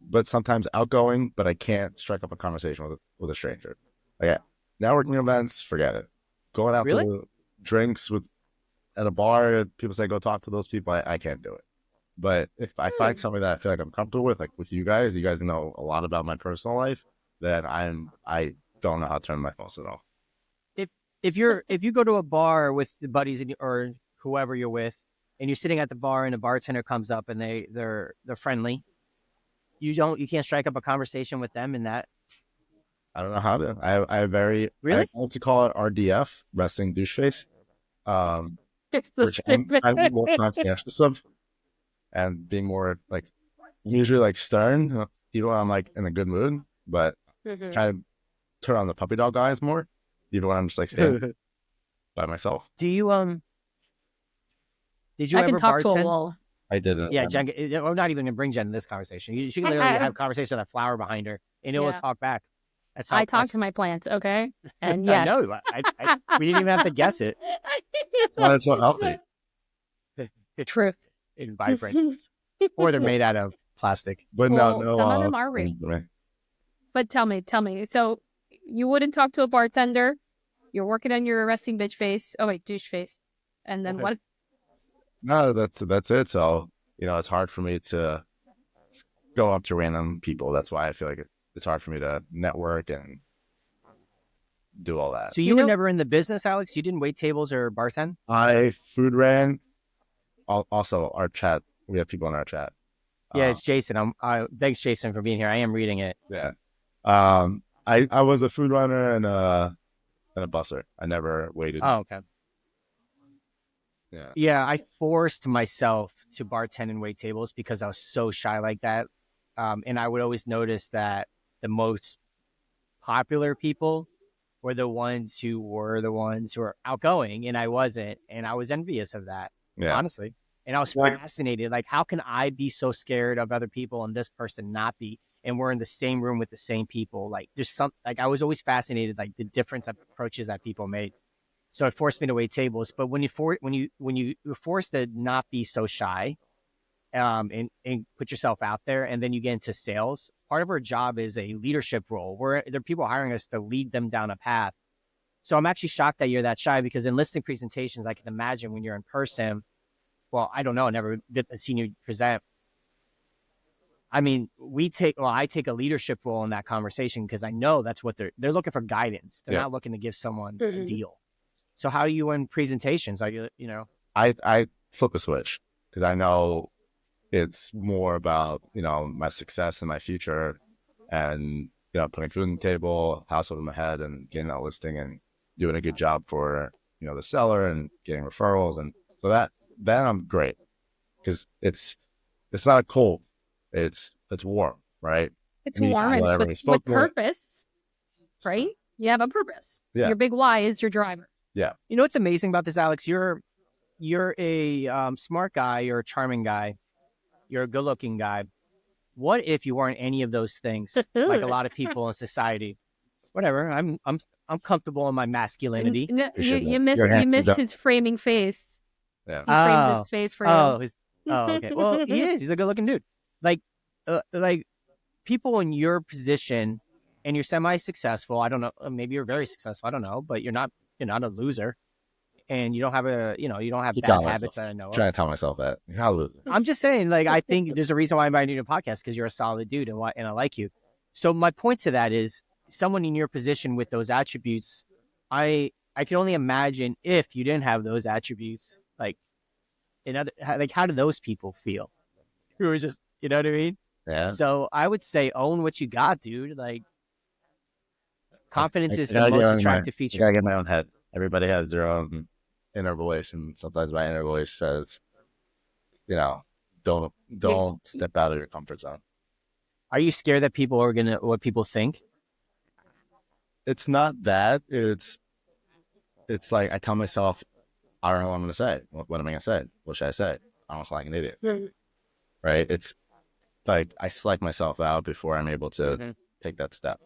but sometimes outgoing. But I can't strike up a conversation with a stranger. Like networking events, forget it. Going out to drinks at a bar, people say go talk to those people. I can't do it. But if I find somebody that I feel like I'm comfortable with, like with you guys know a lot about my personal life, then I don't know how to turn my faucet off. If you go to a bar with the buddies or whoever you're with, and you're sitting at the bar and a bartender comes up and they're friendly, you can't strike up a conversation with them in that. I don't know how to. I really I like to call it RDF, resting douche face. Which I'm more conscientious of. And being more like usually like stern, even when I'm like in a good mood, but trying to turn on the puppy dog eyes more, even when I'm just like standing by myself. Do you did you I ever can talk bartend? To a wall. I didn't. Yeah, Jen, I'm not even gonna bring Jen in this conversation. She can literally have a conversation with a flower behind her, and it will talk back. I talk to my plants, okay? And yes, I know. We didn't even have to guess it. That's why it's so healthy. Truth. And vibrant, or they're made out of plastic. But no, some of them are real. But tell me. So you wouldn't talk to a bartender? You're working on your resting bitch face. Oh wait, douche face. And then what? No, that's it. So it's hard for me to go up to random people. That's why I feel like it's hard for me to network and do all that. So you were never in the business, Alex? You didn't wait tables or bartend? I food ran. Also, our chat, we have people in our chat. Yeah, it's Jason. Thanks, Jason, for being here. I am reading it. Yeah. I was a food runner and a busser. I never waited. Oh, okay. Yeah. Yeah, I forced myself to bartend and wait tables because I was so shy like that. And I would always notice that the most popular people were the ones who were outgoing, and I wasn't. And I was envious of that. Yeah. Honestly. And I was fascinated. Like, how can I be so scared of other people and this person not be? And we're in the same room with the same people. Like, there's I was always fascinated, like the difference of approaches that people made. So it forced me to wait tables. But when you're forced to not be so shy, and put yourself out there, and then you get into sales, part of our job is a leadership role where there are people hiring us to lead them down a path. So I'm actually shocked that you're that shy, because in listening presentations, I can imagine when you're in person, well, I don't know, never seen you present. I mean, I take a leadership role in that conversation because I know that's what they're looking for guidance. They're not looking to give someone a deal. So how are you in presentations? Are you, I flip a switch because I know it's more about, my success and my future and, putting food on the table, house over my head, and getting that listing and doing a good job for, the seller and getting referrals. And so then I'm great because it's not cold. It's warm, right? It's warm and it's with purpose, right? You have a purpose. Yeah. Your big why is your driver. Yeah. You know what's amazing about this, Alex? You're a smart guy. You're a charming guy. You're a good-looking guy. what if you weren't any of those things? Like a lot of people in society. Whatever. I'm comfortable in my masculinity. You missed his framing face. Yeah. He framed his face for you. Okay. Well, he is. He's a good looking dude. Like people in your position, and you're semi-successful. I don't know. Maybe you're very successful. I don't know. But you're not a loser, and you don't have bad habits that I know of. I'm trying to tell myself that you're not a loser. I'm just saying, like, I think there's a reason why I invited you to a podcast, because you're a solid dude, and I like you. So my point to that is, someone in your position with those attributes, I can only imagine if you didn't have those attributes, like how do those people feel? Who are just, you know what I mean? Yeah. So I would say own what you got, dude. Like, confidence is the most attractive feature. I gotta get my own head. Everybody has their own inner voice, and sometimes my inner voice says, don't step out of your comfort zone. Are you scared that people are what people think? It's not that. It's like I tell myself, I don't know what I'm going to say. What am I going to say? What should I say? I don't sound like an idiot. Right? It's like I psych myself out before I'm able to take that step.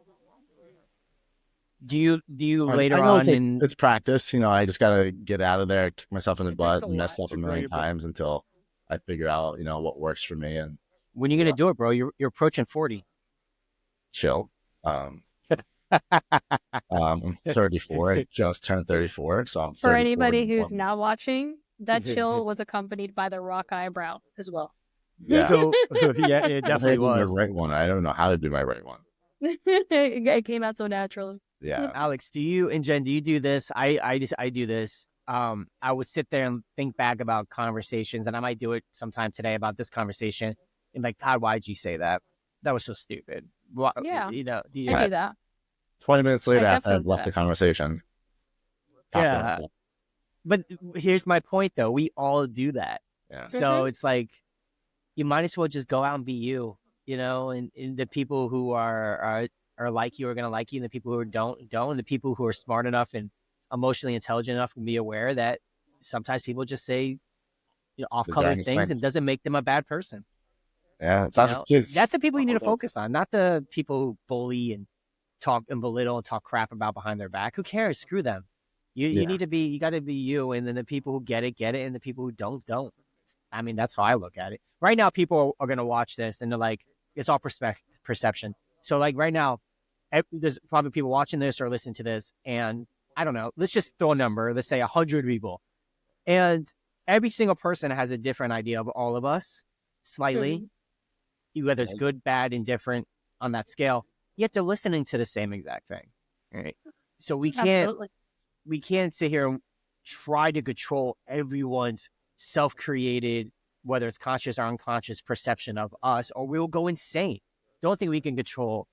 Do you later on? It's practice. I just got to get out of there, kick myself in the butt, and mess up a million times until I figure out, what works for me. And when are you going to do it, bro? You're approaching 40. Chill. I'm 34. I just turned 34, so I'm 34. For anybody who's now watching, that chill was accompanied by the rock eyebrow as well. Yeah. So yeah, it definitely was. My right one. I don't know how to do my right one. It came out so naturally. Yeah. Alex, do you and Jen, do you do this? I do this. I would sit there and think back about conversations, and I might do it sometime today about this conversation. And like, God, why'd you say that? That was so stupid. Well, yeah. I do that. 20 minutes later, after I've left the conversation. Yeah. But here's my point, though. We all do that. Yeah. So it's like, you might as well just go out and be you, and the people who are like you are going to like you, and the people who don't, and the people who are smart enough and emotionally intelligent enough can be aware that sometimes people just say off-color things, and doesn't make them a bad person. Yeah. It's not just kids. That's the people you need to focus on, not the people who bully and talk and belittle and talk crap about behind their back. Who cares? Screw them. You need to be, you got to be you. And then the people who get it, and the people who don't. I mean, that's how I look at it. Right now, people are going to watch this and they're like, it's all perception. So like right now, there's probably people watching this or listening to this. And I don't know, let's just throw a number. Let's say 100 people. And every single person has a different idea of all of us, slightly, whether it's good, bad, indifferent on that scale. Yet they're listening to the same exact thing, right? So we can't sit here and try to control everyone's self-created, whether it's conscious or unconscious perception of us, or we'll go insane. The only thing we can control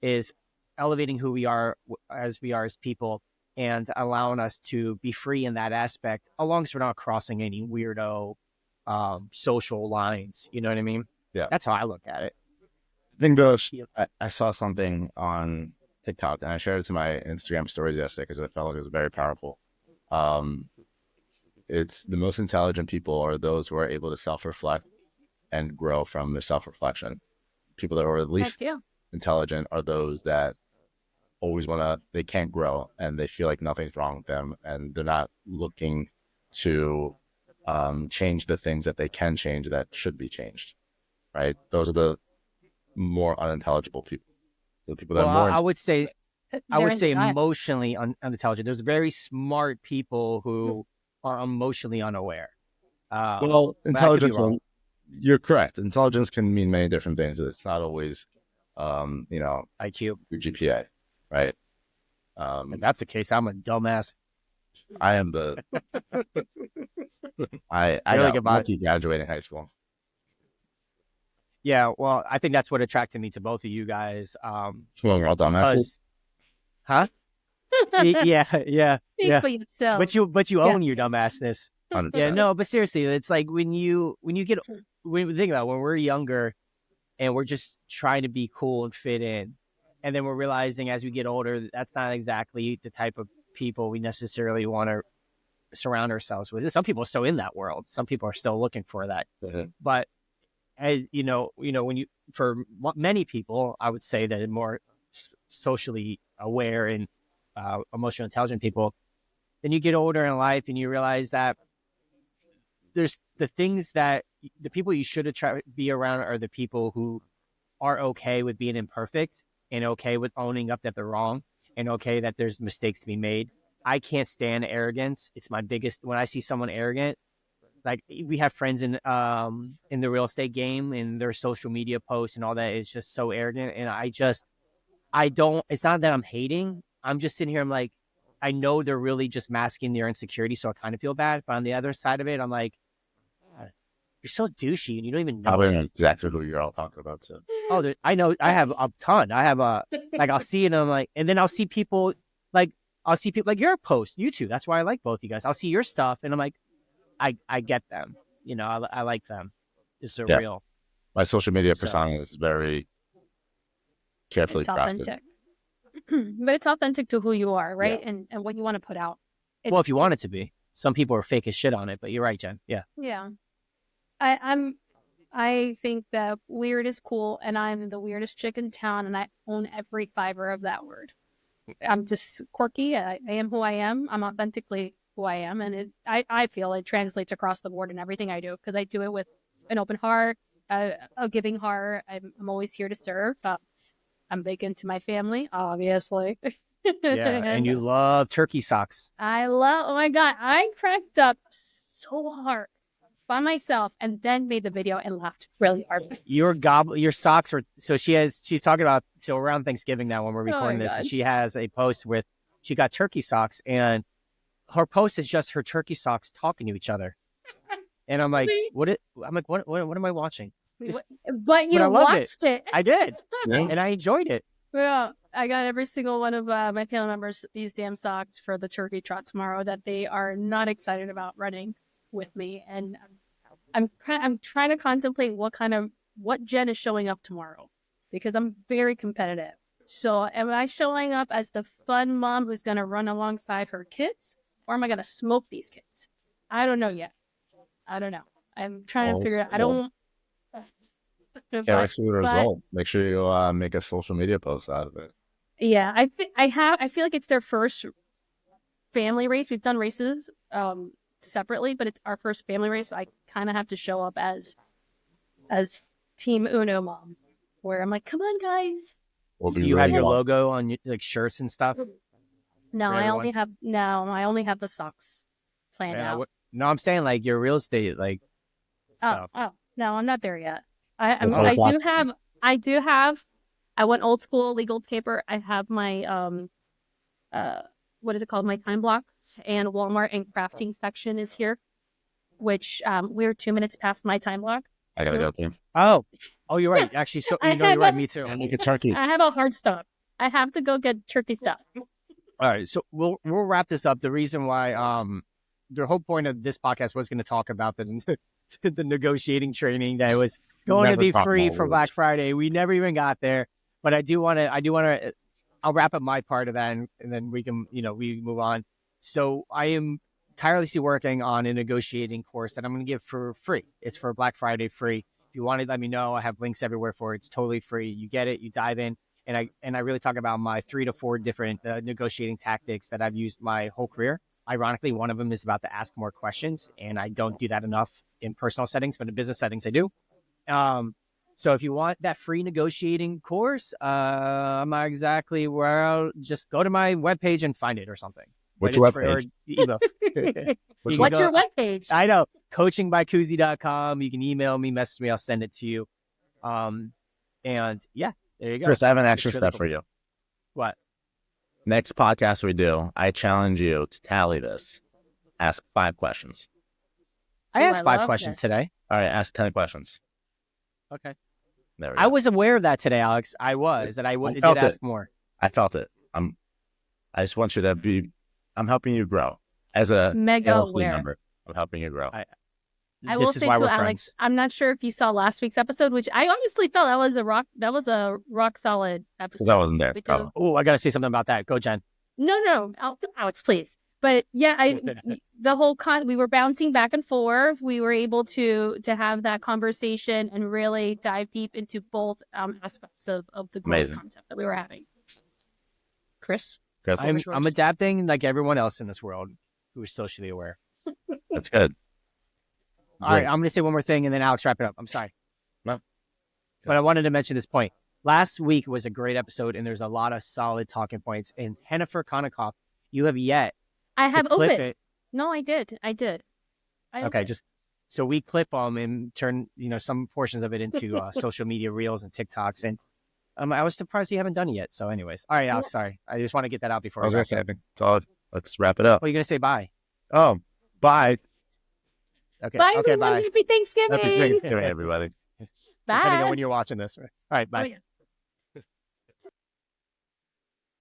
is elevating who we are as people, and allowing us to be free in that aspect, as long as we're not crossing any weirdo social lines. You know what I mean? Yeah, that's how I look at it. I saw something on TikTok, and I shared it to my Instagram stories yesterday because I felt like it was very powerful. It's the most intelligent people are those who are able to self-reflect and grow from their self-reflection. People that are the least intelligent are those that always they can't grow, and they feel like nothing's wrong with them, and they're not looking to change the things that they can change that should be changed, right? Those are the more unintelligible people. The people that are more. I would say emotionally unintelligent. There's very smart people who are emotionally unaware. Intelligence. You're correct. Intelligence can mean many different things. It's not always, IQ, your GPA, right? If that's the case, I'm a dumbass. I am the. I got lucky graduating high school. Yeah, well, I think that's what attracted me to both of you guys. Well, we're all dumbasses. Huh? yeah. Speak for yourself. But you own your dumbassness. 100%. Yeah, no, but seriously, it's like when you think about it, when we're younger and we're just trying to be cool and fit in, and then we're realizing as we get older that's not exactly the type of people we necessarily want to surround ourselves with. Some people are still in that world. Some people are still looking for that. Mm-hmm. But as for many people, I would say that more socially aware and emotionally intelligent people, then you get older in life and you realize that there's the things that the people you should be around are the people who are okay with being imperfect and okay with owning up that they're wrong and okay that there's mistakes to be made. I can't stand arrogance. It's my biggest, when I see someone arrogant, like we have friends in the real estate game and their social media posts and all that is just so arrogant. And it's not that I'm hating. I'm just sitting here. I'm like, I know they're really just masking their insecurity. So I kind of feel bad. But on the other side of it, I'm like, you're so douchey and you don't even know. I know exactly who you're all talking about too. Oh, I know. I have a ton. I have I'll see it and I'm like, and then I'll see people like your post, you too. That's why I like both you guys. I'll see your stuff and I'm like, I get them. I like them. Just so real. My social media persona is very carefully crafted. Authentic. But it's authentic to who you are, right? Yeah. And what you want to put out. Well, if you want it to be. Some people are fake as shit on it, but you're right, Jen. Yeah. Yeah. I think that weird is cool, and I'm the weirdest chick in town, and I own every fiber of that word. I'm just quirky. I am who I am. I'm authentically who I am, and I feel it translates across the board in everything I do because I do it with an open heart, a giving heart. I'm always here to serve. I'm big into my family, obviously. And you love turkey socks. Oh my God, I cracked up so hard by myself and then made the video and laughed really hard. Your socks are, she's talking about, so around Thanksgiving now when we're recording this, and she has a post with, she got turkey socks and her post is just her turkey socks talking to each other. And I'm like, what am I watching? But you watched it. I did. And I enjoyed it. Yeah. I got every single one of my family members these damn socks for the turkey trot tomorrow that they are not excited about running with me. And I'm trying to contemplate what Jen is showing up tomorrow because I'm very competitive. So am I showing up as the fun mom who's going to run alongside her kids, or am I going to smoke these kids? I don't know yet. I don't know. I'm trying to figure it out. I don't. I see the results. Make sure you make a social media post out of it. Yeah, I feel like it's their first family race. We've done races separately, but it's our first family race. So I kind of have to show up as Team Uno mom, where I'm like, come on, guys. Do you have your logo on like shirts and stuff? No, I only have the socks planned out. No, I'm saying like your real estate like stuff. Oh, no, I'm not there yet. I do have. I went old school legal paper. I have my what is it called? My time block, and Walmart and crafting section is here, which we're 2 minutes past my time block. I gotta go too. Oh, you're right. Actually, so you're right. Me too. I make a turkey. I have a hard stop. I have to go get turkey stuff. All right, so we'll wrap this up. The reason why the whole point of this podcast was going to talk about the negotiating training that was going to be free for Black Friday. We never even got there, but I do want to. I'll wrap up my part of that, and then we can we move on. So I am tirelessly working on a negotiating course that I'm going to give for free. It's for Black Friday free. If you want it, let me know. I have links everywhere for it. It's totally free. You get it. You dive in. And I really talk about my 3 to 4 different negotiating tactics that I've used my whole career. Ironically, one of them is about to ask more questions, and I don't do that enough in personal settings, but in business settings I do. So if you want that free negotiating course, I'm not exactly where. I'll just go to my webpage and find it or something. What's your webpage? What's your webpage? I know, coachingbycusi.com. You can email me, message me, I'll send it to you. And yeah. There you go. Chris, I have an extra step for you. What? Next podcast we do, I challenge you to tally this. Ask 5 questions. I asked 5 questions today. All right, ask 10 questions. Okay. There we go. I was aware of that today, Alex. I did ask more. I felt it. I just want you to be. I'm helping you grow as a mega LLC aware member. I'm helping you grow. I will say to Alex, friends. I'm not sure if you saw last week's episode, which I honestly felt that was a rock solid episode. Because I wasn't there. Oh, I got to say something about that. Go, Jen. No, Alex, please. But yeah, the whole we were bouncing back and forth. We were able to have that conversation and really dive deep into both aspects of the growth concept that we were having. Chris? I'm adapting like everyone else in this world who is socially aware. That's good. All right, I'm going to say one more thing and then Alex, wrap it up. I'm sorry. No. But I wanted to mention this point. Last week was a great episode and there's a lot of solid talking points. And Jennifer Konikoff, you have yet I have opened. No, I did. Okay, so we clip them and turn some portions of it into social media reels and TikToks, and I was surprised you haven't done it yet. So, anyways, all right, Alex, sorry, I just want to get that out before. I was gonna say, let's wrap it up. Well, you're gonna say bye. Oh, bye. Okay. Bye, everyone. Bye. Happy Thanksgiving. Happy Thanksgiving, everybody. Bye. Depending on when you're watching this. All right, bye. Oh, yeah.